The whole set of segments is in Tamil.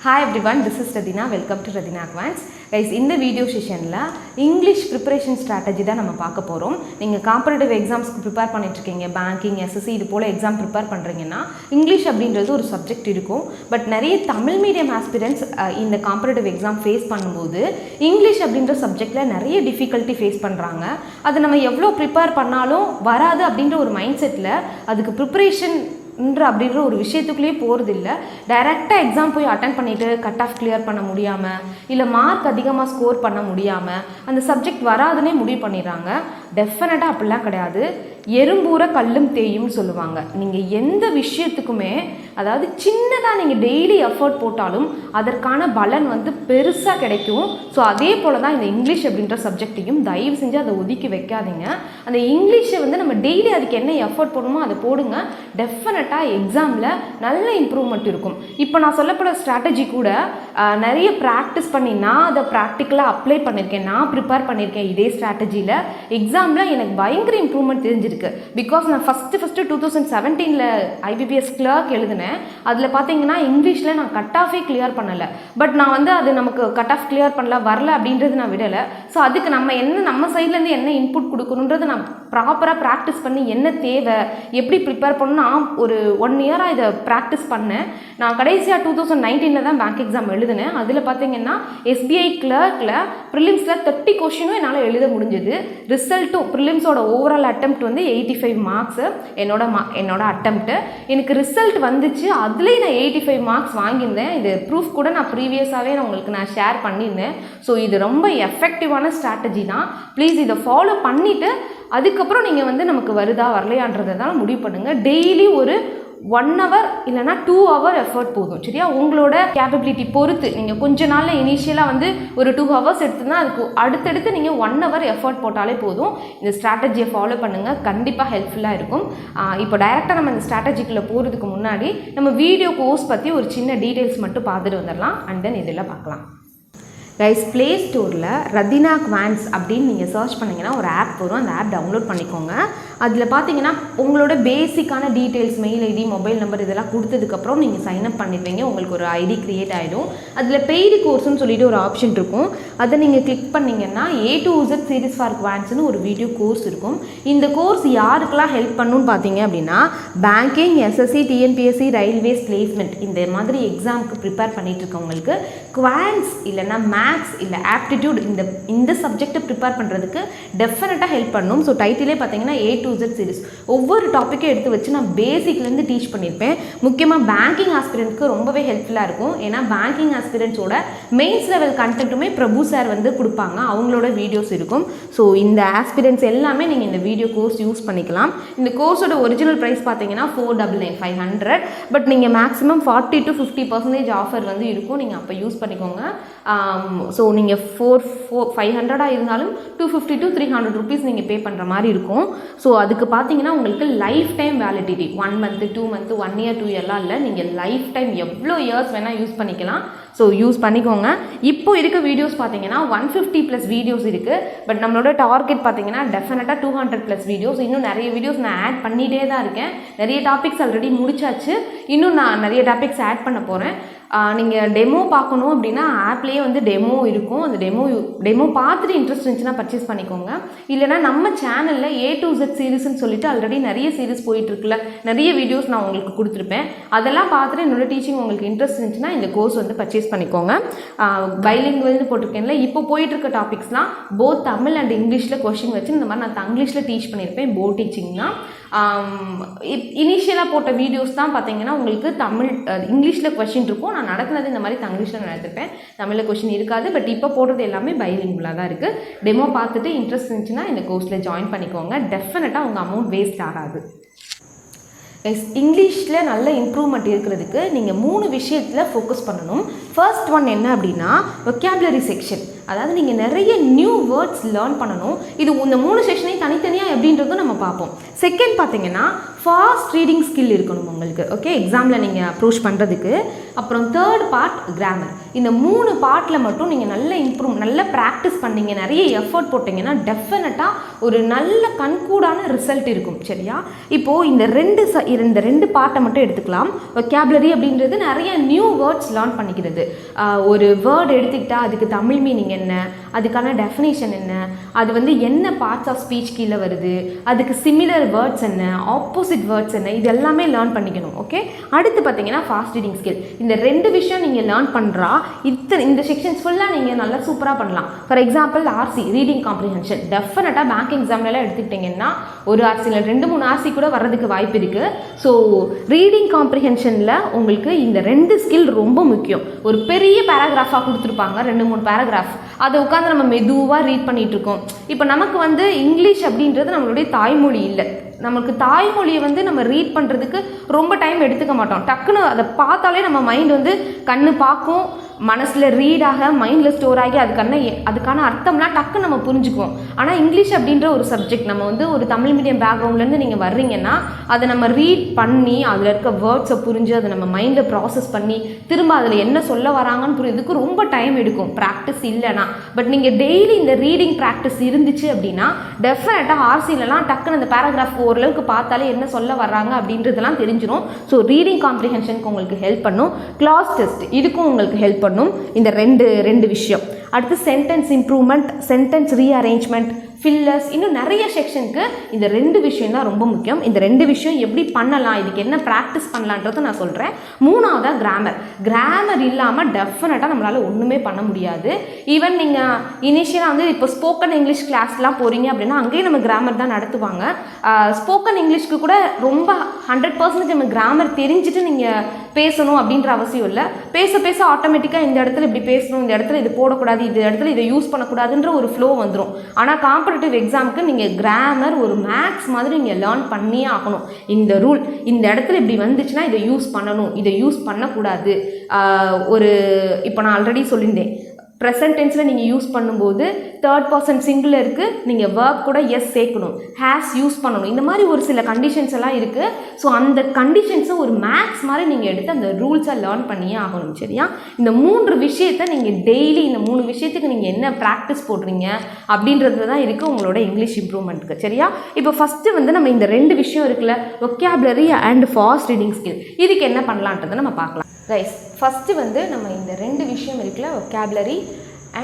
Hi everyone, this is Radhina. Welcome to Radhina Quants. Guys, in the video session la English preparation strategy da nama paaka porom. Neenga competitive exams ku prepare pannite irukeenga, banking, SSC idu pola exam prepare pandringena English அப்படின்றது ஒரு சப்ஜெக்ட் இருக்கும். பட் நிறைய தமிழ் மீடியம் ஆஸ்பிரண்ட்ஸ் இந்த காம்படிட்டிவ் எக்ஸாம் ஃபேஸ் பண்ணும்போது இங்கிலீஷ் அப்படின்ற சப்ஜெக்டில் நிறைய டிஃபிகல்ட்டி ஃபேஸ் பண்ணுறாங்க. அது நம்ம எவ்வளோ ப்ரிப்பேர் பண்ணாலும் வராது அப்படின்ற ஒரு மைண்ட் செட்டில் அதுக்கு ப்ரிப்பரேஷன் அப்படின்ற ஒரு விஷயத்துக்குள்ளேயே போகிறது இல்லை. டைரெக்டாக எக்ஸாம் போய் அட்டன் பண்ணிவிட்டு கட் ஆஃப் கிளியர் பண்ண முடியாமல் இல்லை மார்க் அதிகமாக ஸ்கோர் பண்ண முடியாமல் அந்த சப்ஜெக்ட் வராதுன்னே முடிவு பண்ணிடுறாங்க. டெஃபினட்டாக அப்படிலாம் கிடையாது. எறும்பூர கல்லும் தேயும்னு சொல்லுவாங்க. நீங்கள் எந்த விஷயத்துக்குமே அதாவது சின்னதாக நீங்கள் டெய்லி எஃபர்ட் போட்டாலும் அதற்கான பலன் பெருசாக கிடைக்கும். ஸோ அதே போல் தான் இந்த இங்கிலீஷ் அப்படின்ற சப்ஜெக்டையும் தயவு செஞ்சு அதை ஒதுக்கி வைக்காதீங்க. அந்த இங்கிலீஷை நம்ம டெய்லி அதுக்கு என்ன எஃபர்ட் போடணுமோ அதை போடுங்க. டெஃபினட்டாக எக்ஸாமில் நல்ல இம்ப்ரூவ்மெண்ட் இருக்கும். இப்போ நான் சொல்லப்போகிற ஸ்ட்ராட்டஜி கூட நிறைய ப்ராக்டிஸ் பண்ணி நான் அதை ப்ராக்டிக்கலாக அப்ளை பண்ணியிருக்கேன். நான் ப்ரிப்பேர் பண்ணியிருக்கேன் இதே ஸ்ட்ராட்டஜியில். எக்ஸாமில் எனக்கு பயங்கர இம்ப்ரூவ்மெண்ட் தெரிஞ்சிருக்கு. பிகாஸ் நான் ஃபஸ்ட்டு 2017 IBPS கிளர்க் எழுதினேன். அதில் பார்த்தீங்கன்னா இங்கிலீஷில் நான் கட் ஆஃபே கிளியர் பண்ணலை. பட் நான் அது நமக்கு கட் ஆஃப் கிளியர் பண்ணல வரல அப்படின்றது நான் விடலை. ஸோ அதுக்கு நம்ம சைட்லேருந்து என்ன இன்புட் கொடுக்கணுன்றது நான் ப்ராப்பராக ப்ராக்டிஸ் பண்ணி என்ன தேவை எப்படி ப்ரிப்பேர் பண்ணணும்னா ஒரு 1 இயராக இதை ப்ராக்டிஸ் பண்ணேன். நான் கடைசியாக 2019 தான் பேங்க் எக்ஸாம் எழுதினேன். அதில் பார்த்தீங்கன்னா SBI கிளர்க்கில் ப்ரிலிம்ஸில் 30 கொஷினும் என்னால் எழுத முடிஞ்சது. ரிசல்ட்டும் ப்ரிலிம்ஸோட ஓவரால் அட்டெம்ப்ட் 85 மார்க்ஸு என்னோட அட்டெம்ப்ட்டு. எனக்கு ரிசல்ட் வந்துச்சு. அதுலேயே நான் 85 மார்க்ஸ் வாங்கியிருந்தேன். இது ப்ரூஃப் கூட நான் ப்ரீவியஸாகவே நான் ஷேர் பண்ணியிருந்தேன். ஸோ இது ரொம்ப எஃபெக்டிவான ஸ்ட்ராட்டஜி தான். ப்ளீஸ் இதை ஃபாலோ பண்ணிவிட்டு அதுக்கப்புறம் நீங்கள் நமக்கு வருதா வரலையான்றதை தான் முடிவு பண்ணுங்கள். டெய்லி ஒரு 1 hour இல்லைனா 2 hour எஃபர்ட் போதும். சரியா? உங்களோட கேப்பபிலிட்டி பொறுத்து நீங்கள் கொஞ்ச நாளில் இனிஷியலாக ஒரு 2 hours எடுத்துன்னா அதுக்கு அடுத்தடுத்து நீங்கள் 1 hour எஃபர்ட் போட்டாலே போதும். இந்த ஸ்ட்ராட்டஜியை ஃபாலோ பண்ணுங்கள். கண்டிப்பாக ஹெல்ப்ஃபுல்லாக இருக்கும். இப்போ டைரெக்டாக நம்ம இந்த ஸ்ட்ராட்டஜிக்குள்ளே போகிறதுக்கு முன்னாடி நம்ம வீடியோ கோர்ஸ் பற்றி ஒரு சின்ன டீட்டெயில்ஸ் மட்டும் பார்த்துட்டு வந்துடலாம். அண்ட் தென் இதெல்லாம் பார்க்கலாம். கைஸ், ப்ளே ஸ்டோரில் ரதினா குவான்ஸ் அப்படின்னு நீங்கள் சர்ச் பண்ணிங்கன்னா ஒரு ஆப் வரும். அந்த ஆப் டவுன்லோட் பண்ணிக்கோங்க. அதில் பார்த்தீங்கன்னா உங்களோட பேசிக்கான details, mail ID, mobile number இதெல்லாம் கொடுத்ததுக்கப்புறம் நீங்கள் சைன்அப் பண்ணிடுவீங்க. உங்களுக்கு ஒரு ஐடி க்ரியேட் ஆகிடும். அதில் பெய்டு கோர்ஸ்னு சொல்லிட்டு ஒரு ஆப்ஷன் இருக்கும். அதை நீங்கள் கிளிக் பண்ணிங்கன்னா A to Z series for குவான்ஸ்னு ஒரு வீடியோ கோர்ஸ் இருக்கும். இந்த கோர்ஸ் யாருக்கெல்லாம் ஹெல்ப் பண்ணுன்னு பார்த்தீங்க அப்படின்னா banking, SSC, TNPSC, railways, placement இந்த மாதிரி எக்ஸாமுக்கு ப்ரிப்பேர் பண்ணிகிட்டு இருக்கவங்களுக்கு குவான்ஸ் இல்லைன்னா மேக்ஸ் இல்லை ஆப்டிடியூட் இந்த சப்ஜெக்டை ப்ரிப்பேர் பண்ணுறதுக்கு டெஃபினட்டாக ஹெல்ப் பண்ணும். ஸோ டைட்டிலே பார்த்தீங்கன்னா A to Z சீரிஸ். ஒவ்வொரு டாப்பிக்கும் எடுத்து வச்சு நான் பேசிக்லேருந்து டீச் பண்ணியிருப்பேன். முக்கியமாக பேங்கிங் ஆஸ்பிரண்ட்க்கு ரொம்பவே ஹெல்ப்ஃபுல்லாக இருக்கும். ஏன்னா பேங்கிங் ஆஸ்பிரண்ட்ஸோட மெயின்ஸ் லெவல் கண்டென்ட்டுமே பிரபு சார் கொடுப்பாங்க. அவங்களோட வீடியோஸ் இருக்கும். ஸோ இந்த ஆஸ்பிரண்ட்ஸ் எல்லாமே நீங்கள் இந்த வீடியோ கோர்ஸ் யூஸ் பண்ணிக்கலாம். இந்த கோர்ஸோட ஒரிஜினல் ப்ரைஸ் பார்த்தீங்கன்னா 499,500. பட் நீங்கள் மேக்ஸிமம் 40 to 50% ஆஃபர் இருக்கும். நீங்கள் அப்போ யூஸ் பண்ணிக்கோங்க. ஸோ நீங்கள் 500 இருந்தாலும் 250 to 300 rupees நீங்கள் பே பண்ணுற மாதிரி இருக்கும். ஸோ அதுக்கு பார்த்தீங்கன்னா உங்களுக்கு life time validity 1 month, 2 month, 1 year, 2 yearலாம் இல்லை. நீங்கள் லைஃப் டைம் எவ்வளோ இயர்ஸ் வேணால் யூஸ் பண்ணிக்கலாம். ஸோ யூஸ் பண்ணிக்கோங்க. இப்போ இருக்க வீடியோஸ் பார்த்தீங்கன்னா 150+ வீடியோஸ் இருக்குது. பட் நம்மளோட டார்கெட் பார்த்தீங்கன்னா டெஃபினட்டாக 200+ வீடியோஸ். இன்னும் நிறைய வீடியோஸ் நான் ஆட் பண்ணிகிட்டே தான் இருக்கேன். நிறைய டாபிக்ஸ் ஆல்ரெடி முடிச்சாச்சு. இன்னும் நான் நிறைய டாபிக்ஸ் ஆட் பண்ண போகிறேன். நீங்கள் டெமோ பார்க்கணும் அப்படின்னா ஆப்லேயே டெமோ இருக்கும். அந்த டெமோ பார்த்துட்டு இன்ட்ரெஸ்ட் இருந்துச்சுன்னா பர்ச்சேஸ் பண்ணிக்கோங்க. இல்லைனா நம்ம சேனலில் A to Z சீரிஸ்ன்னு சொல்லிட்டு ஆல்ரெடி நிறைய சீரிஸ் போயிட்டுருக்குல்ல, நிறைய வீடியோஸ் நான் உங்களுக்கு கொடுத்துருப்பேன். அதெல்லாம் பார்த்துட்டு என்னோட டீச்சிங் உங்களுக்கு இன்ட்ரெஸ்ட் இருந்துச்சுன்னா இந்த கோர்ஸ் பர்ச்சேஸ் பண்ணிக்கோங்க. பைலிங்குவல்னு போட்டிருக்கேன்ல, இப்போ போயிட்டுருக்க டாபிக்ஸ்லாம் போத் தமிழ் அண்ட் இங்கிலீஷில் கொஷின் வச்சு இந்த மாதிரி நான் தங்கிலீஷில் டீச் பண்ணியிருப்பேன். போட் டீச்சிங் தான். இனிஷியலாக போட்ட வீடியோஸ் தான் பார்த்தீங்கன்னா உங்களுக்கு இங்கிலீஷில் கொஷின் இருக்கும். நான் நடத்துனது இந்த மாதிரி தங்கிலீஷில் நடத்திருப்பேன். தமிழில் கொஷின் இருக்காது. பட் இப்போ போடுறது எல்லாமே பைலிங்குவலாக தான் இருக்குது. டெமோ பார்த்துட்டு இன்ட்ரெஸ்ட் இருந்துச்சுன்னா இந்த கோர்ஸில் ஜாயின் பண்ணிக்கோங்க. டெஃபினட்டாக உங்கள் அமௌண்ட் வேஸ்ட் ஆகாது. இங்கிலீஷில் நல்ல இம்ப்ரூவ்மெண்ட் இருக்கிறதுக்கு நீங்கள் 3 விஷயத்தில் ஃபோக்கஸ் பண்ணணும். ஃபர்ஸ்ட் ஒன் என்ன அப்படின்னா வொக்காபுலரி செக்ஷன். அதாவது நீங்கள் நிறைய நியூ வேர்ட்ஸ் லேர்ன் பண்ணணும். இது இந்த 3 செஷனையும் தனித்தனியாக எப்படின்றதும் நம்ம பார்ப்போம். செகண்ட் பார்த்தீங்கன்னா ஃபாஸ்ட் ரீடிங் ஸ்கில் இருக்கணும் உங்களுக்கு. ஓகே, எக்ஸாமில் நீங்கள் அப்ரோச் பண்ணுறதுக்கு. அப்புறம் தேர்ட் பார்ட் கிராமர். இந்த 3 பார்ட்டில் மட்டும் நீங்கள் நல்ல ப்ராக்டிஸ் பண்ணீங்க, நிறைய எஃபர்ட் போட்டிங்கன்னா டெஃபினட்டாக ஒரு நல்ல கண்கூடான ரிசல்ட் இருக்கும். சரியா? இப்போது இந்த ரெண்டு பார்ட்டை மட்டும் எடுத்துக்கலாம். வொக்காபுலரி அப்படின்றது நிறைய நியூ வேர்ட்ஸ் லேர்ன் பண்ணிக்கிறது. ஒரு வேர்டு எடுத்துக்கிட்டால் அதுக்கு தமிழ் மீனிங் என்ன, அதுக்கான டெஃபினேஷன் என்ன, அது என்ன பார்ட்ஸ் ஆஃப் ஸ்பீச் கீழே வருது, அதுக்கு சிமிலர் வேர்ட்ஸ் என்ன, ஆப்போசிட் வேர்ட்ஸ் என்ன, இது எல்லாமே லேர்ன் பண்ணிக்கணும். ஓகே, அடுத்து பார்த்தீங்கன்னா ஃபாஸ்ட் ரீடிங் ஸ்கில். இந்த 2 விஷயம் நீங்கள் லேர்ன் பண்ணுறா இந்த செக்ஷன்ஸ் ஃபுல்லாக நீங்கள் நல்லா சூப்பராக பண்ணலாம். For example RC, reading comprehension. டெஃபினட்டாக பேங்க் எக்ஸாம்லாம் எடுத்துக்கிட்டிங்கன்னா ஒரு ஆர்சியில் 2-3 ஆர்சி கூட வர்றதுக்கு வாய்ப்பு இருக்குது. ஸோ ரீடிங் காம்ப்ரிஹென்ஷனில் உங்களுக்கு இந்த 2 ஸ்கில் ரொம்ப முக்கியம். ஒரு பெரிய பேராகிராஃபாக கொடுத்துருப்பாங்க, 2-3 பேராகிராஃப், அதை உட்காந்து நம்ம மெதுவாக ரீட் பண்ணிகிட்டு இருக்கோம். இப்போ நமக்கு இங்கிலீஷ் அப்படின்றது நம்மளுடைய தாய்மொழி இல்லை. நமக்கு தாய்மொழியை நம்ம ரீட் பண்ணுறதுக்கு ரொம்ப டைம் எடுத்துக்க மாட்டோம். டக்குன்னு அதை பார்த்தாலே நம்ம மைண்ட் கண்ணு பார்க்கும், மனசில் ரீடாக மைண்டில் ஸ்டோர் ஆகி அதுக்கான அர்த்தம்லாம் டக்குன்னு நம்ம புரிஞ்சுக்குவோம். ஆனால் இங்கிலீஷ் அப்படின்ற ஒரு சப்ஜெக்ட் நம்ம ஒரு தமிழ் மீடியம் பேக்ரவுண்ட்லேருந்து நீங்கள் வர்றீங்கன்னா அதை நம்ம ரீட் பண்ணி அதில் இருக்க வேர்ட்ஸை புரிஞ்சு அதை நம்ம மைண்டில் ப்ராசஸ் பண்ணி திரும்ப அதில் என்ன சொல்ல வராங்கன்னு புரியுறதுக்கு ரொம்ப டைம் எடுக்கும், ப்ராக்டிஸ் இல்லைனா. பட் நீங்கள் டெய்லி இந்த ரீடிங் ப்ராக்டிஸ் இருந்துச்சு அப்படின்னா டெஃபினட்டாக ஆர்சிலலாம் டக்குன்னு அந்த பேராகிராஃப் ஓரளவுக்கு பார்த்தாலே என்ன சொல்ல வர்றாங்க அப்படின்றதெல்லாம் தெரிஞ்சிடும். ஸோ ரீடிங் காம்ப்ரிஹென்ஷனுக்கு உங்களுக்கு ஹெல்ப் பண்ணும். கிளாஸ் டெஸ்ட் இதுக்கும் உங்களுக்கு ஹெல்ப் பண்ணும். இந்த ரெண்டு விஷயம். அடுத்து sentence improvement, sentence rearrangement, fillers, இன்னும் நிறைய செக்ஷனுக்கு இந்த 2 விஷயம் தான் ரொம்ப முக்கியம். இந்த 2 விஷயம் எப்படி பண்ணலாம், இதுக்கு என்ன ப்ராக்டிஸ் பண்ணலான்றதை நான் சொல்கிறேன். 3ஆவதா கிராமர். கிராமர் இல்லாமல் டெஃபினட்டாக நம்மளால் ஒன்றுமே பண்ண முடியாது. ஈவன் நீங்கள் இனிஷியலாக இப்போ ஸ்போக்கன் இங்கிலீஷ் கிளாஸ்லாம் போகிறீங்க அப்படின்னா அங்கேயும் நம்ம கிராமர் தான் நடத்துவாங்க. ஸ்போக்கன் இங்கிலீஷ்க்கு கூட ரொம்ப 100% நம்ம கிராமர் தெரிஞ்சுட்டு நீங்கள் பேசணும் அப்படின்ற அவசியம் இல்லை. பேச ஆட்டோமேட்டிக்காக இந்த இடத்துல இப்படி பேசணும், இந்த இடத்துல இது போடக்கூடாது, இந்த இடத்துல இதை யூஸ் பண்ணக்கூடாதுன்ற ஒரு ஃப்ளோ வந்துடும். ஆனால் காம்படிட்டிவ் எக்ஸாமுக்கு நீங்கள் கிராமர் ஒரு மேக்ஸ் மாதிரி நீங்கள் லேர்ன் பண்ணியே ஆகணும். இந்த ரூல் இந்த இடத்துல இப்படி வந்துச்சுன்னா இதை யூஸ் பண்ணணும், இதை யூஸ் பண்ணக்கூடாது. இப்போ நான் ஆல்ரெடி சொல்லியிருந்தேன், ப்ரெசன்ட் டென்ஸில் நீங்கள் யூஸ் பண்ணும்போது 3rd person சிங்குலருக்கு நீங்கள் வேர்ப் கூட எஸ் சேர்க்கணும், ஹேஸ் யூஸ் பண்ணணும். இந்த மாதிரி ஒரு சில கண்டிஷன்ஸ் எல்லாம் இருக்குது. ஸோ அந்த கண்டிஷன்ஸை ஒரு மேக்ஸ் மாதிரி நீங்கள் எடுத்து அந்த ரூல்ஸை லேர்ன் பண்ணியே ஆகணும். சரியா? இந்த 3 விஷயத்தை நீங்கள் டெய்லி இந்த 3 விஷயத்துக்கு நீங்கள் என்ன ப்ராக்டிஸ் போடுறீங்க அப்படின்றது தான் இருக்குது உங்களோட இங்கிலீஷ் இம்ப்ரூவ்மெண்ட்டுக்கு. சரியா? இப்போ ஃபஸ்ட்டு நம்ம இந்த 2 விஷயம் இருக்குல்ல, vocabulary and fast reading skill, இதுக்கு என்ன பண்ணலான்றதை நம்ம பார்க்கலாம். ரைஸ், ஃபஸ்ட்டு நம்ம இந்த 2 விஷயம் இருக்குல்ல, vocabulary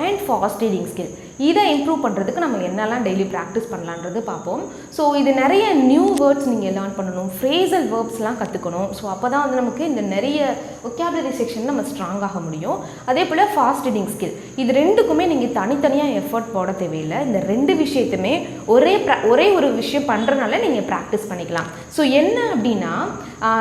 and fast reading skill, இதை இம்ப்ரூவ் பண்ணுறதுக்கு நம்ம என்னெல்லாம் டெய்லி ப்ராக்டிஸ் பண்ணலான்றது பார்ப்போம். ஸோ இது நிறைய நியூ வேர்ட்ஸ் நீங்கள் லேர்ன் பண்ணணும், ஃப்ரேசல் வேர்ப்ஸ்லாம் கற்றுக்கணும். ஸோ அப்போ தான் நமக்கு இந்த நிறைய வொக்காபுலரி செக்ஷன் நம்ம ஸ்ட்ராங்காக முடியும். அதே போல் ஃபாஸ்ட் ரீடிங் ஸ்கில், இது 2க்குமே நீங்கள் தனித்தனியாக எஃபர்ட் போட தேவையில்லை. இந்த 2 விஷயத்துமே ஒரே ஒரு விஷயம் பண்ணுறதுனால நீங்கள் ப்ராக்டிஸ் பண்ணிக்கலாம். ஸோ என்ன அப்படின்னா,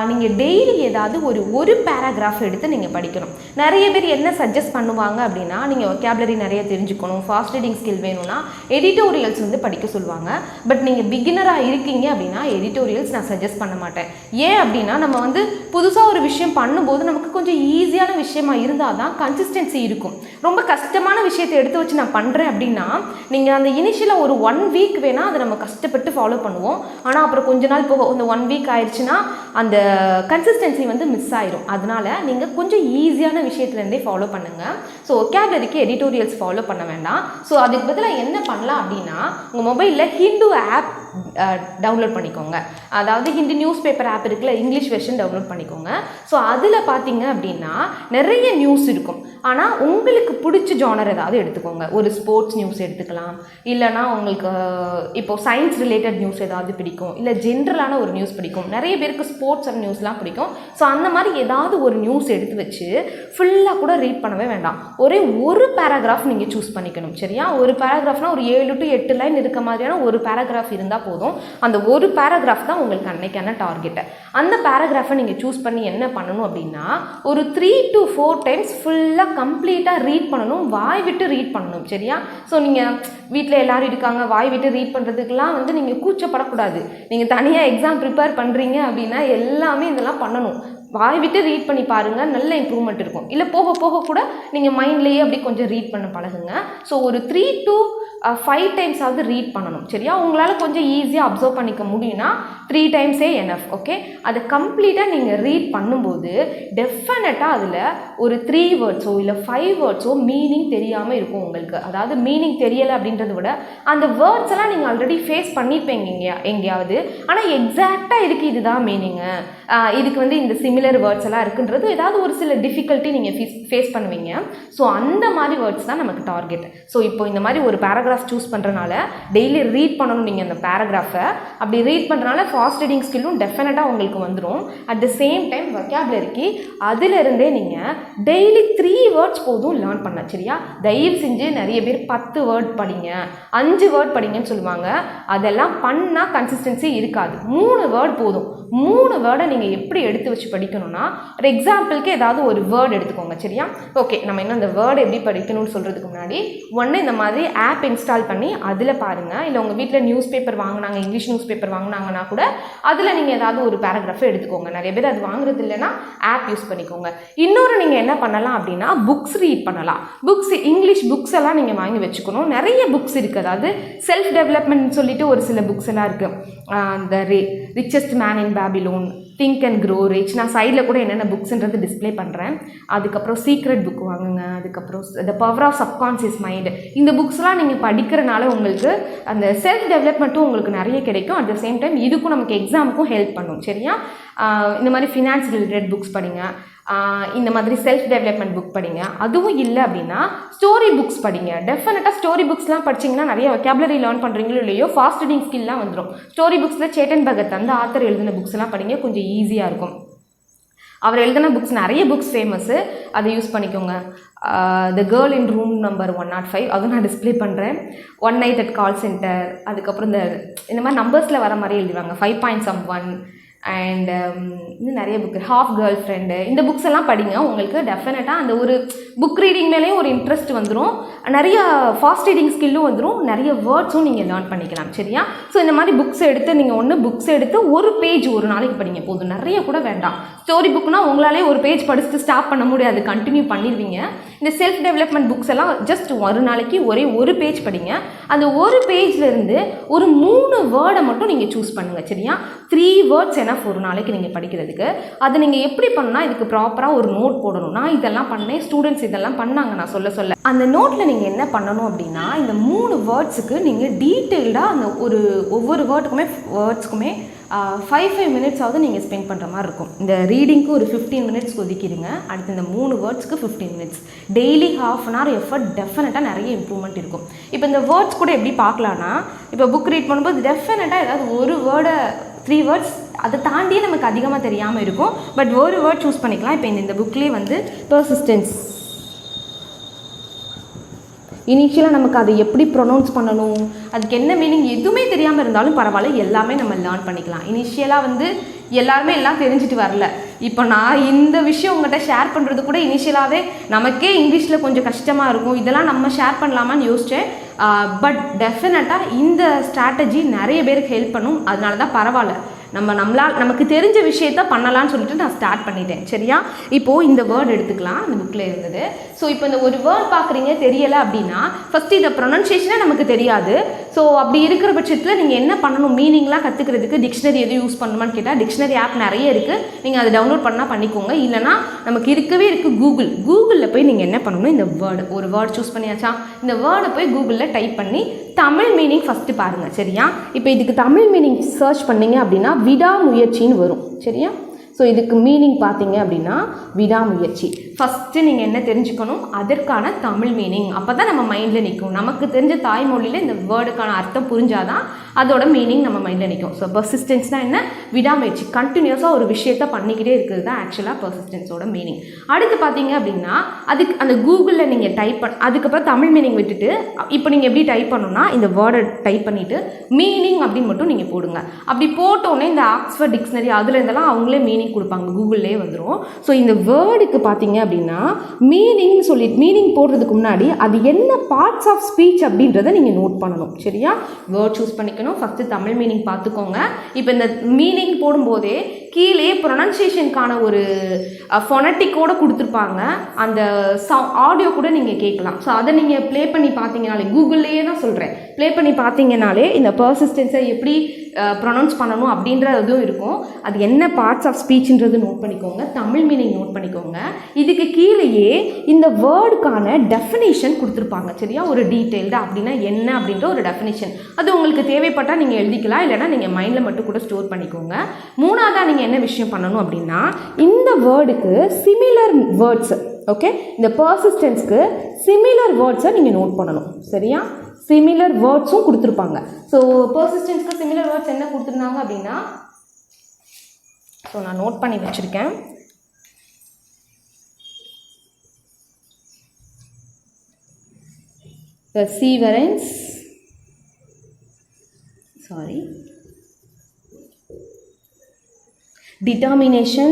நீங்கள் டெய்லி ஏதாவது ஒரு பேராகிராஃப் எடுத்து நீங்கள் படிக்கணும். நிறைய பேர் என்ன சஜஸ்ட் பண்ணுவாங்க அப்படின்னா, நீங்கள் வொக்காபுலரி நிறைய தெரிஞ்சுக்கணும், ஃபாஸ்ட் ரீடிங் ஸ்கில் வேணும்னா எடிட்டோரியல்ஸ் படிக்க சொல்லுவாங்க. பட் நீங்கள் பிகினராக இருக்கீங்க அப்படின்னா எடிட்டோரியல்ஸ் நான் சஜஸ்ட் பண்ண மாட்டேன். ஏன் அப்படின்னா, நம்ம புதுசாக ஒரு விஷயம் பண்ணும்போது நமக்கு கொஞ்சம் ஈஸியான விஷயமா இருந்தால் தான் கன்சிஸ்டன்சி இருக்கும். ரொம்ப கஷ்டமான விஷயத்தை எடுத்து வச்சு நான் பண்ணுறேன் அப்படின்னா, நீங்கள் அந்த இனிஷியலாக ஒரு 1 வீக் வேணால் அதை நம்ம கஷ்டப்பட்டு ஃபாலோ பண்ணுவோம். ஆனால் அப்புறம் கொஞ்ச நாள் போக இந்த 1 வீக் ஆயிடுச்சுன்னா அந்த கன்சிஸ்டன்சி மிஸ் ஆயிரும். அதனால நீங்கள் கொஞ்சம் ஈஸியான விஷயத்துலேருந்தே ஃபாலோ பண்ணுங்கள். ஸோ வொக்காபுலரிக்கு எடிட்டோரியல்ஸ் ஃபாலோ பண்ண வேண்டாம். ஸோ அதுக்கு பதிலாக என்ன பண்ணலாம் அப்படின்னா, உங்கள் மொபைலில் ஹிந்து ஆப் டவுன்லோட் பண்ணிக்கோங்க. அதாவது ஹிந்தி நியூஸ் பேப்பர் ஆப் இருக்குல்ல, இங்கிலீஷ் வெர்ஷன் டவுன்லோட் பண்ணிக்கோங்க. ஸோ அதில் பார்த்தீங்க அப்படின்னா நிறைய நியூஸ் இருக்கும். ஆனால் உங்களுக்கு பிடிச்ச ஜானர் ஏதாவது எடுத்துக்கோங்க. ஒரு ஸ்போர்ட்ஸ் நியூஸ் எடுத்துக்கலாம், இல்லைனா உங்களுக்கு இப்போ சயின்ஸ் ரிலேட்டட் நியூஸ் ஏதாவது பிடிக்கும், இல்லை ஜென்ரலான ஒரு நியூஸ் பிடிக்கும். நிறைய பேருக்கு ஸ்போர்ட்ஸ் நியூஸ்லாம் பிடிக்கும். ஸோ அந்த மாதிரி ஏதாவது ஒரு நியூஸ் எடுத்து வச்சு ஃபுல்லாக கூட ரீட் பண்ணவே வேண்டாம். ஒரு பேராகிராஃப் நீங்கள் சூஸ் பண்ணிக்கணும். சரியா? ஒரு பேராகிராஃப்னால் ஒரு 7 to 8 லைன் இருக்க மாதிரியான ஒரு பேராகிராஃப் இருந்தால் போதும். அந்த ஒரு பேராகிராஃப் தான் உங்களுக்கு அன்னைக்கான டார்கெட்டு. அந்த பேராகிராஃபை நீங்கள் சூஸ் பண்ணி என்ன பண்ணணும் அப்படின்னா, ஒரு 3 to 4 டைம்ஸ் ஃபுல்லாக கம்ப்ளீட்டாக ரீட் பண்ணணும், வாய் விட்டு ரீட் பண்ணணும். சரியா? ஸோ நீங்கள் வீட்டில் எல்லோரும் இருக்காங்க, வாய் விட்டு ரீட் பண்ணுறதுக்கெலாம் நீங்கள் கூச்சப்படக்கூடாது. நீங்கள் தனியாக எக்ஸாம் ப்ரிப்பேர் பண்ணுறீங்க அப்படின்னா எல்லாமே இதெல்லாம் பண்ணணும். வாய் விட்டு ரீட் பண்ணி பாருங்கள், நல்ல இம்ப்ரூவ்மெண்ட் இருக்கும். இல்லை போக போக கூட நீங்கள் மைண்ட்லேயே அப்படி கொஞ்சம் ரீட் பண்ண பழகுங்க. ஸோ ஒரு 3 to 5 டைம்ஸாவது ரீட் பண்ணணும். சரியா? உங்களால் கொஞ்சம் ஈஸியாக அப்சர்வ் பண்ணிக்க முடியும்னா 3 டைம்ஸே எனஃப். ஓகே, அதை கம்ப்ளீட்டாக நீங்கள் ரீட் பண்ணும்போது டெஃபினட்டாக அதில் ஒரு 3 வேர்ட்ஸோ இல்லை 5 வேர்ட்ஸோ மீனிங் தெரியாமல் இருக்கும் உங்களுக்கு. அதாவது மீனிங் தெரியலை அப்படின்றத விட அந்த வேர்ட்ஸ் எல்லாம் நீங்கள் ஆல்ரெடி ஃபேஸ் பண்ணியிருப்பீங்க எங்கேயாவது, ஆனால் எக்ஸாக்டாக இதுக்கு இதுதான் மீனிங்கு, இதுக்கு வந்து இந்த சிமிலர் வேர்ட்ஸ் எல்லாம் இருக்குன்றது ஏதாவது ஒரு சில டிஃபிகல்ட்டி நீங்கள் ஃபேஸ் பண்ணுவீங்க. ஸோ அந்த மாதிரி வேர்ட்ஸ் தான் நமக்கு டார்கெட். ஸோ இப்போ இந்த மாதிரி ஒரு பேராகிராஃப் சூஸ் பண்ணுறனால டெய்லி ரீட் பண்ணணும் நீங்கள் அந்த பேராகிராஃபை. அப்படி ரீட் பண்ணுறனால ஃபாஸ்ட் ரீடிங் ஸ்கில்லும் டெஃபினட்டாக உங்களுக்கு வந்துடும். அட் த சேம் டைம் வொக்காபுலரிக்கு அதிலிருந்தே நீங்கள் டெய்லி 3 வேர்ட்ஸ் போதும் லேர்ன் பண்ண. சரியா? தயவு செஞ்சு நிறைய பேர் 10 வேர்ட் படிங்க, 5 வேர்ட் படிங்கன்னு சொல்லுவாங்க. அதெல்லாம் பண்ணால் கன்சிஸ்டன்சி இருக்காது. 3 வேர்ட் போதும். 3 வேர்டை நீங்கள் எப்படி எடுத்து வச்சு படிக்கணும்னா, ஒரு எக்ஸாம்பிளுக்கு ஏதாவது ஒரு வேர்டு எடுத்துக்கோங்க. சரியா? ஓகே, நம்ம இன்னும் அந்த வேர்டு எப்படி படிக்கணும்னு சொல்கிறதுக்கு முன்னாடி ஒன்று இந்த மாதிரி ஆப் இன்ஸ்டால் பண்ணி அதில் பாருங்கள். இல்லை உங்கள் வீட்டில் நியூஸ் பேப்பர் வாங்கினாங்க, இங்கிலீஷ் நியூஸ் பேப்பர் வாங்கினாங்கன்னா கூட அதில் நீங்கள் ஏதாவது ஒரு பேராகிராஃபை எடுத்துக்கோங்க. நிறைய பேர் அது வாங்குறது இல்லைன்னா ஆப் யூஸ் பண்ணிக்கோங்க. இன்னொரு நீங்கள் என்ன பண்ணலாம் அப்படின்னா புக்ஸ் ரீட் பண்ணலாம். புக்ஸ், இங்கிலீஷ் புக்ஸ் எல்லாம் நீங்கள் வாங்கி வச்சுக்கணும். நிறைய புக்ஸ் இருக்குது. அதாவது செல்ஃப் டெவலப்மெண்ட் சொல்லிட்டு ஒரு சில புக்ஸ் எல்லாம் இருக்குது. இந்த richest man in Babylon, think and grow rich. நான் சைடில் கூட என்னென்ன புக்ஸ்ன்றது டிஸ்பிளே பண்ணுறேன். அதுக்கப்புறம் சீக்ரெட் புக் வாங்குங்க. அதுக்கப்புறம் the power of subconscious mind. இந்த புக்ஸ்லாம் நீங்கள் படிக்கிறனால உங்களுக்கு அந்த செல்ஃப் டெவலப்மெண்ட்டும் உங்களுக்கு நிறைய கிடைக்கும். அட் த சேம் டைம் இதுக்கும் நமக்கு எக்ஸாமுக்கும் ஹெல்ப் பண்ணும். சரியா? இந்த மாதிரி ஃபினான்ஸ் ரிலேட்டட் புக்ஸ் படிங்க. இந்த மாதிரி செல்ஃப் டெவலப்மெண்ட் புக் படிங்க. அதுவும் இல்லை அப்படின்னா ஸ்டோரி புக்ஸ் படிங்க. டெஃபினட்டாக ஸ்டோரி புக்ஸ்லாம் படிச்சிங்கன்னா நிறைய வொக்காபுலரி லேர்ன் பண்ணுறீங்களோ இல்லையோ ஃபாஸ்ட் ரீடிங் ஸ்கில்லாம் வந்துடும். ஸ்டோரி புக்ஸில் சேட்டன் பகத் அந்த ஆத்தர் எழுதின புக்ஸ் எல்லாம் படிங்க, கொஞ்சம் ஈஸியாக இருக்கும். அவர் எழுதின புக்ஸ் நிறைய புக்ஸ் ஃபேமஸ்ஸு, அதை யூஸ் பண்ணிக்கோங்க. The girl in room number 105 அதுவும் நான் டிஸ்பிளே பண்ணுறேன். 1 night at கால் சென்டர். அதுக்கப்புறம் இந்த மாதிரி நம்பர்ஸில் வர மாதிரி எழுதுவாங்க. 5.1 அண்ட் இன்னும் நிறைய புக்கு, ஹாஃப் கேர்ள் ஃப்ரெண்டு. இந்த புக்ஸ் எல்லாம் படிங்க. உங்களுக்கு டெஃபினட்டாக அந்த ஒரு புக் ரீடிங் மேலேயும் ஒரு இன்ட்ரெஸ்ட் வந்துடும். நிறைய ஃபாஸ்ட் ரீடிங் ஸ்கில்லும் வந்துடும். நிறைய வேர்ட்ஸும் நீங்கள் லேர்ன் பண்ணிக்கலாம். சரியா? ஸோ இந்த மாதிரி புக்ஸ் எடுத்து நீங்கள் புக்ஸ் எடுத்து ஒரு பேஜ் ஒரு நாளைக்கு படிங்க போதும். நிறைய கூட வேண்டாம். ஸ்டோரி புக்னால் உங்களாலே ஒரு பேஜ் படிச்சுட்டு ஸ்டாப் பண்ண முடியாது, கண்டினியூ பண்ணிடுவீங்க. இந்த செல்ஃப் டெவலப்மெண்ட் புக்ஸ் எல்லாம் ஜஸ்ட் ஒரு நாளைக்கு ஒரு பேஜ் படிங்க. அந்த ஒரு பேஜ்லேருந்து ஒரு 3 வேர்டை மட்டும் நீங்கள் சூஸ் பண்ணுங்கள். சரியா? 3 வேர்ட்ஸ் எனஃப் ஒரு நாளைக்கு நீங்கள் படிக்கிறதுக்கு. அதை நீங்கள் எப்படி பண்ணால் இதுக்கு ப்ராப்பராக ஒரு நோட் போடணும். நான் இதெல்லாம் பண்ணேன், ஸ்டூடெண்ட்ஸ் இதெல்லாம் பண்ணாங்க. நான் சொல்ல அந்த நோட்டில் நீங்கள் என்ன பண்ணணும் அப்படின்னா, இந்த 3 வேர்ட்ஸுக்கு நீங்கள் டீட்டெயில்டாக அந்த ஒவ்வொரு வேர்ட்ஸுக்குமே 5 மினிட்ஸாவது நீங்கள் ஸ்பெண்ட் பண்ணுற மாதிரி இருக்கும். இந்த ரீடிங்க்கு ஒரு 15 மினிட்ஸ் ஒதுக்கிடுங்க. அடுத்து இந்த 3 வேர்ட்ஸ்க்கு 15 minutes. Daily ½ an hour effort டெஃபினட்டாக நிறைய இம்ப்ரூவ்மெண்ட் இருக்கும். இப்போ இந்த வேர்ட்ஸ் கூட எப்படி பார்க்கலான்னா, இப்போ புக் ரீட் பண்ணும்போது டெஃபினட்டாக ஏதாவது ஒரு வேர்டை 3 வேர்ட்ஸ் அதை தாண்டியே நமக்கு அதிகமாக தெரியாமல் இருக்கும். பட் ஒரு வேர்ட் சூஸ் பண்ணிக்கலாம். இப்போ இந்த புக்லேயே பெர்சிஸ்டன்ஸ், இனிஷியலாக நமக்கு அதை எப்படி ப்ரொனவுன்ஸ் பண்ணணும், அதுக்கு என்ன மீனிங் எதுவுமே தெரியாமல் இருந்தாலும் பரவாயில்ல, எல்லாமே நம்ம லேர்ன் பண்ணிக்கலாம். இனிஷியலாக எல்லாருமே எல்லாம் தெரிஞ்சுட்டு வரல. இப்போ நான் இந்த விஷயம் உங்கள்கிட்ட ஷேர் பண்ணுறது கூட இனிஷியலாகவே நமக்கே இங்கிலீஷில் கொஞ்சம் கஷ்டமாக இருக்கும். இதெல்லாம் நம்ம ஷேர் பண்ணலாமான்னு யோசித்தேன். பட் டெஃபினட்டாக இந்த ஸ்ட்ராட்டஜி நிறைய பேருக்கு ஹெல்ப் பண்ணும். அதனால தான் பரவாயில்ல, நமக்கு தெரிஞ்ச விஷயத்த பண்ணலான்னு சொல்லிட்டு நான் ஸ்டார்ட் பண்ணிட்டேன். சரியா? இப்போது இந்த வேர்டு எடுத்துக்கலாம், அந்த புக்கில் இருந்தது. ஸோ இப்போ இந்த ஒரு வேர்ட் பார்க்குறீங்க, தெரியலை அப்படின்னா ஃபஸ்ட்டு இதை ப்ரொனன்சியேஷனே நமக்கு தெரியாது. ஸோ அப்படி இருக்கிற பட்சத்தில் நீங்கள் என்ன பண்ணணும், மீனிங்லாம் கற்றுக்கிறதுக்கு டிக்ஷனரி எதுவும் யூஸ் பண்ணணுமான்னு கேட்டால் டிக்ஷனரி ஆப் நிறைய இருக்குது. நீங்கள் அதை டவுன்லோட் பண்ணால் பண்ணிக்கோங்க. இல்லைனா நமக்கு இருக்கவே இருக்குது கூகுளில் போய் நீங்கள் என்ன பண்ணணும், இந்த ஒரு வேர்டு சூஸ் பண்ணியாச்சா, இந்த வேர்டை போய் கூகுளில் டைப் பண்ணி தமிழ் மீனிங் ஃபஸ்ட்டு பாருங்கள். சரியா? இப்போ இதுக்கு தமிழ் மீனிங் சர்ச் பண்ணிங்க அப்படின்னா விடாமுயற்சின்னு வரும். சரியா? ஸோ இதுக்கு மீனிங் பார்த்தீங்க அப்படின்னா விடாமுயற்சி. ஃபஸ்ட்டு நீங்கள் என்ன தெரிஞ்சுக்கணும், அதற்கான தமிழ் மீனிங். அப்போ தான் நம்ம மைண்டில் நிற்கும். நமக்கு தெரிஞ்ச தாய்மொழியில் இந்த வேர்டுக்கான அர்த்தம் புரிஞ்சாதான் அதோட மீனிங் நம்ம மைண்டில் நிற்கும். ஸோ பர்சிஸ்டன்ஸ்னால் என்ன, விடாமுயற்சி, கண்டினியூஸாக ஒரு விஷயத்த பண்ணிக்கிட்டே இருக்கிறது தான் ஆக்சுவலாக பர்சிஸ்டன்ஸோட மீனிங். அடுத்து பார்த்தீங்க அப்படின்னா அதுக்கு அந்த கூகுளில் நீங்கள் அதுக்கப்புறம் தமிழ் மீனிங் விட்டுட்டு இப்போ நீங்கள் எப்படி டைப் பண்ணணும்னா இந்த வேர்டை டைப் பண்ணிவிட்டு மீனிங் அப்படின்னு மட்டும் நீங்கள் போடுங்க. அப்படி போட்டோன்னே இந்த ஆக்ஸ்ஃபோர்ட் டிக்ஷனரி அதில் இருந்தெல்லாம் அவங்களே மீனிங் கொடுப்பாங்க, கூகுள்லேயே வந்துடும். ஸோ இந்த வேர்டுக்கு பார்த்தீங்க அப்படின்னா மீனிங் போடுறதுக்கு முன்னாடி அது என்ன பார்ட்ஸ் ஆஃப் ஸ்பீச் அப்படின்றத நீங்கள் நோட் பண்ணணும். சரியா? வேர்ட் சூஸ் பண்ணிக்கணும். ஃபஸ்ட்டு தமிழ் மீனிங் பார்த்துக்கோங்க. இப்போ இந்த மீனிங் போடும்போதே கீழே ப்ரொனன்சியேஷனுக்கான ஒரு ஃபொனட்டிக்கோடு கொடுத்துருப்பாங்க. அந்த ஆடியோ கூட நீங்கள் கேட்கலாம். ஸோ அதை நீங்கள் ப்ளே பண்ணி பார்த்தீங்கனாலே, கூகுள்லேயே தான் சொல்கிறேன், ப்ளே பண்ணி பார்த்தீங்கனாலே இந்த பர்சிஸ்டன்ஸை எப்படி ப்ரொனவுன்ஸ் பண்ணணும் அப்படின்றதும் இருக்கும். அது என்ன பார்ட்ஸ் ஆஃப் ஸ்பீச்ன்றது நோட் பண்ணிக்கோங்க. தமிழ் மீனிங் நோட் பண்ணிக்கோங்க. இதுக்கு கீழேயே இந்த வேர்டுக்கான டெஃபினேஷன் கொடுத்துருப்பாங்க. சரியா? ஒரு டீட்டெயில்டு அப்படின்னா என்ன அப்படின்ற ஒரு டெஃபினேஷன். அது உங்களுக்கு தேவைப்பட்டால் நீங்கள் எழுதிக்கலாம், இல்லைனா நீங்கள் மைண்டில் மட்டும் கூட ஸ்டோர் பண்ணிக்கோங்க. மூணாவதாக நீங்கள் என்ன விஷயம் பண்ணணும் அப்படின்னா, இந்த வேர்டுக்கு சிமிலர் வேர்ட்ஸ், ஓகே, இந்த பர்சிஸ்டன்ஸ்க்கு சிமிலர் வேர்ட்ஸை நீங்கள் நோட் பண்ணணும். சரியா? சிமிலர் வேர்ட்ஸும் கொடுத்துருப்பாங்க. ஸோ பர்சிஸ்டன்ஸ்க்கு சிமிலர் வேர்ட்ஸ் என்ன கொடுத்துருந்தாங்க அப்படின்னா, ஸோ நான் நோட் பண்ணி வச்சுருக்கேன். perseverance, determination.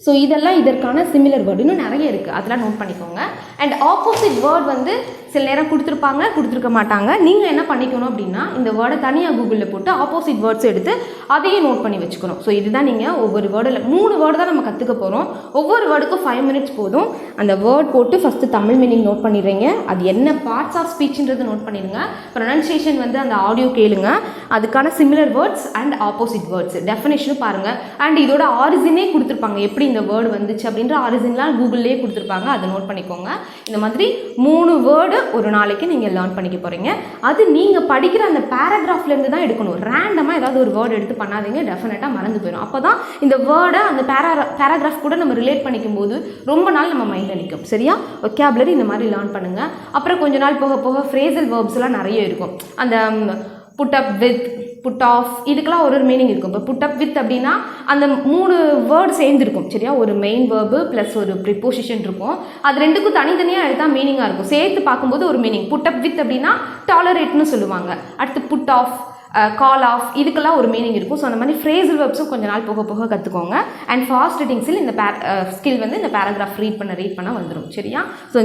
ஸோ இதெல்லாம் இதற்கான சிமிலர் வேர்டு. இன்னும் நிறைய இருக்குது, அதெல்லாம் நோட் பண்ணிக்கோங்க. அண்ட் ஆப்போசிட் வேர்ட் வந்து சில நேரம் கொடுத்துருக்க மாட்டாங்க. நீங்கள் என்ன பண்ணிக்கணும் அப்படின்னா, இந்த வேர்டை தனியாக கூகுளில் போட்டு ஆப்போசிட் வேர்ட்ஸ் எடுத்து அதையும் நோட் பண்ணி வச்சுக்கணும். ஸோ இதுதான் நீங்கள் ஒவ்வொரு வேர்டில் 3 வேர்டு தான் நம்ம கற்றுக்க போகிறோம். ஒவ்வொரு வேர்டுக்கும் 5 minutes போதும். அந்த வேர்ட் போட்டு ஃபஸ்ட்டு தமிழ் மீனிங் நோட் பண்ணிடுறீங்க. அது என்ன பார்ட்ஸ் ஆஃப் ஸ்பீச்ன்றது நோட் பண்ணிடுங்க. ப்ரொனன்சியேஷன் வந்து அந்த ஆடியோ கேளுங்க. அதுக்கான similar words and opposite words டெஃபினேஷனும் பாருங்கள். அண்ட் இதோட ஆரிஜினே கொடுத்துருப்பாங்க, எப்படி இந்த வேர்டு வந்துச்சு அப்படின்ற ஆரிஜின்லாம் கூகுள்லேயே கொடுத்துருப்பாங்க. அதை நோட் பண்ணிக்கோங்க. இந்த மாதிரி 3 வேர்டு ஒரு நாளைக்கு நீங்கள் லேர்ன் பண்ணிக்க போகிறீங்க. அது நீங்கள் படிக்கிற அந்த பேராகிராஃப்லேருந்து தான் எடுக்கணும். ரேண்டமாக ஏதாவது ஒரு வேர்டு எடுத்து பண்ணாதீங்க, டெஃபினட்டாக மறந்து போயிடும். அப்போ தான் இந்த வேர்டை அந்த பேராகிராஃப் கூட நம்ம ரிலேட் பண்ணிக்கும் போது ரொம்ப நாள் நம்ம மைண்டில் நிற்கும். சரியா? ஒகேபுலரி இந்த மாதிரி லேர்ன் பண்ணுங்கள். அப்புறம் கொஞ்ச நாள் போக போக ஃப்ரேசல் வேர்ப்ஸ்லாம் நிறைய இருக்கும். அந்த put up with, put off, இதுக்கெல்லாம் ஒரு மீனிங் இருக்கும். இப்போ புட் அப் வித் அப்படின்னா அந்த 3 வேர்டு சேர்ந்துருக்கும். சரியா? ஒரு மெயின் வேர்பு ப்ளஸ் ஒரு ப்ரிப்போசிஷன் இருக்கும். அது ரெண்டுக்கும் தனித்தனியாக எடுத்தால் மீனிங்காக இருக்கும். சேர்த்து பார்க்கும்போது ஒரு மீனிங். புட் அப் வித் அப்படின்னா டாலரேட்னு சொல்லுவாங்க. அடுத்து புட் ஆஃப், கால் ஆஃப், இதுக்கெல்லாம் ஒரு மீனிங் இருக்கும். ஸோ அந்த மாதிரி ஃப்ரேசல் வேர்ப்ஸும் கொஞ்ச நாள் போக போக கற்றுக்கோங்க. அண்ட் ஃபாஸ்ட் ரீடிங்ஸில் இந்த ஸ்கில் வந்து இந்த பேராகிராஃப் ரீட் பண்ண வந்துடும். சரியா? ஸோ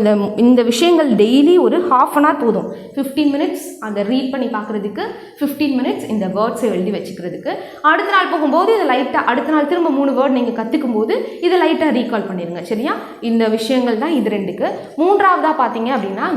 இந்த விஷயங்கள் டெய்லி ஒரு 1/2 hour போதும். 15 minutes அந்த ரீட் பண்ணி பார்க்குறதுக்கு, 15 minutes இந்த வேர்ட்ஸை எழுதி வச்சுக்கிறதுக்கு. அடுத்த நாள் போகும்போது இதை லைட்டாக, அடுத்த நாள் திரும்ப 3 வேர்டு நீங்கள் கற்றுக்கும் போது இதை லைட்டாக ரீகால் பண்ணிடுங்க. சரியா? இந்த விஷயங்கள் தான் இது 2க்கு. மூன்றாவதாக பார்த்தீங்க அப்படின்னா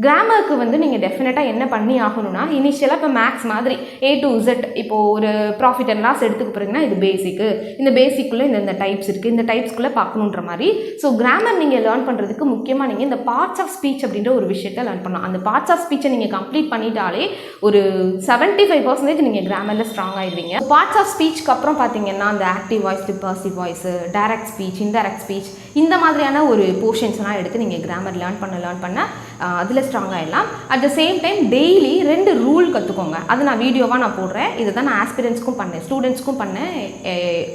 கிராமருக்கு வந்து நீங்கள் டெஃபினட்டாக என்ன பண்ணி ஆகணும்னா, இனிஷியலாக இப்போ மேக்ஸ் மாதிரி A to Z, இப்போது ஒரு ப்ராஃபிட் அண்ட் லாஸ் எடுத்துக்க போகிறீங்கன்னா இது பேசிக்கு, இந்த பேசிக்குள்ளே இந்த டைப்ஸ் இருக்குது, இந்த டைப்ஸ்குள்ளே பார்க்கணுன்ற மாதிரி. ஸோ கிராமர் நீங்கள் லேர்ன் பண்ணுறதுக்கு முக்கியமாக நீங்கள் இந்த பார்ட்ஸ் ஆஃப் ஸ்பீச் அப்படின்ற ஒரு விஷயத்தை லேர்ன் பண்ணலாம். அந்த பார்ட்ஸ் ஆஃப் ஸ்பீச்சை நீங்கள் கம்ப்ளீட் பண்ணிட்டாலே ஒரு 75% நீங்கள் கிராமரில் ஸ்ட்ராங் ஆகிடுவீங்க. பார்ட்ஸ் ஆஃப் ஸ்பீச்சுக்கு அப்புறம் பார்த்தீங்கன்னா அந்த active voice, passive voice, direct speech, indirect speech, இந்த மாதிரியான ஒரு போர்ஷன்ஸ்லாம் எடுத்து நீங்கள் கிராமர் லேர்ன் பண்ண அதில் ஸ்ட்ராங் ஆகிடலாம். At the same time daily 2 rule கற்றுக்கோங்க. அது நான் வீடியோவாக நான் போடுறேன். இதை தான் நான் ஆஸ்பிரன்ஸ்க்கும் பண்ணேன், ஸ்டூடெண்ட்ஸ்க்கும் பண்ணேன்.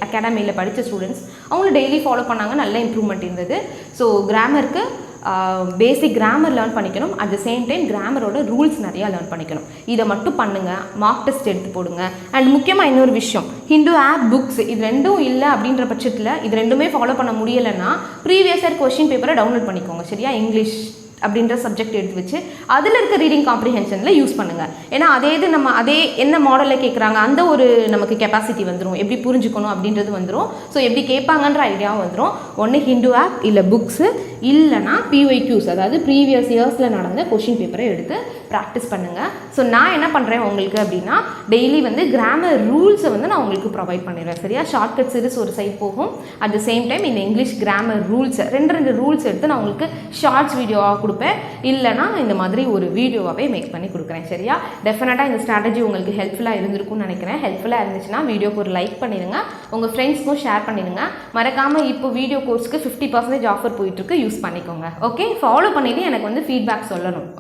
அகாடமியில் படித்த ஸ்டூடெண்ட்ஸ் அவங்களும் டெய்லி ஃபாலோ பண்ணாங்க, நல்ல இம்ப்ரூவ்மெண்ட் இருந்தது. ஸோ கிராமருக்கு பேசிக் கிராமர் லேர்ன் பண்ணிக்கணும். அட் த சேம் டைம் கிராமரோட ரூல்ஸ் நிறையா லேர்ன் பண்ணிக்கணும். இதை மட்டும் பண்ணுங்கள். மார்க் டெஸ்ட் எடுத்து போடுங்க. அண்ட் முக்கியமாக இன்னொரு விஷயம், ஹிந்து ஆப், புக்ஸ், இது 2ம் இல்லை அப்படின்ற பட்சத்தில், இது 2மே ஃபாலோ பண்ண முடியலைன்னா ப்ரீவியஸ் இயர் கொஸ்டின் பேப்பரை டவுன்லோட் பண்ணிக்கோங்க. சரியா? இங்கிலீஷ் அப்படின்ற சப்ஜெக்ட் எடுத்து வச்சு அதில் இருக்க ரீடிங் காம்ப்ரிஹென்ஷனில் யூஸ் பண்ணுங்கள். ஏன்னா அதே என்ன மாடலில் கேட்குறாங்க அந்த ஒரு நமக்கு கெப்பாசிட்டி வந்துடும், எப்படி புரிஞ்சுக்கணும் அப்படின்றது வந்துடும். ஸோ எப்படி கேட்பாங்கன்ற ஐடியாவும் வந்துடும். ஒன்று ஹிந்து ஆப், இல்லை புக்ஸு, இல்லைனா PYQs, அதாவது ப்ரீவியஸ் இயர்ஸில் நடந்த கொஷின் பேப்பரை எடுத்து ப்ராக்டிஸ் பண்ணுங்கள். ஸோ நான் என்ன பண்ணுறேன் உங்களுக்கு அப்படின்னா, டெய்லி வந்து கிராமர் ரூல்ஸை வந்து நான் உங்களுக்கு ப்ரொவைட் பண்ணிடுவேன். சரியா? ஷார்ட்கட் சீரிஸ் ஒரு சைட் போகும். அட் த சேம் டைம் இந்த இங்கிலீஷ் கிராமர் ரூல்ஸ் 2 ரூல்ஸ் எடுத்து நான் உங்களுக்கு ஷார்ட்ஸ் வீடியோவாக கொடுப்பேன், இல்லைனா இந்த மாதிரி ஒரு வீடியோவாகவே மேக் பண்ணி கொடுக்குறேன். சரியா? டெஃபினட்டாக இந்த ஸ்ட்ராட்டஜி உங்களுக்கு ஹெல்ப்ஃபுல்லாக இருந்திருக்கும்னு நினைக்கிறேன். ஹெல்ப்ஃபுல்லாக இருந்துச்சுன்னா வீடியோக்கு ஒரு லைக் பண்ணிடுங்க, உங்கள் ஃப்ரெண்ட்ஸ்க்கும் ஷேர் பண்ணிடுங்க. மறக்காமல் இப்போ வீடியோ கோர்ஸ்க்கு 50% ஆஃபர் போயிட்டுருக்கு, யூஸ் பண்ணிக்கோங்க. ஓகே? ஃபாலோ பண்ணிவிட்டு எனக்கு வந்து ஃபீட்பேக் சொல்லணும்.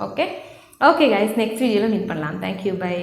ஓகே கைஸ், நெக்ஸ்ட் வீடியோவில் மீட் பண்ணலாம். Thank you, by.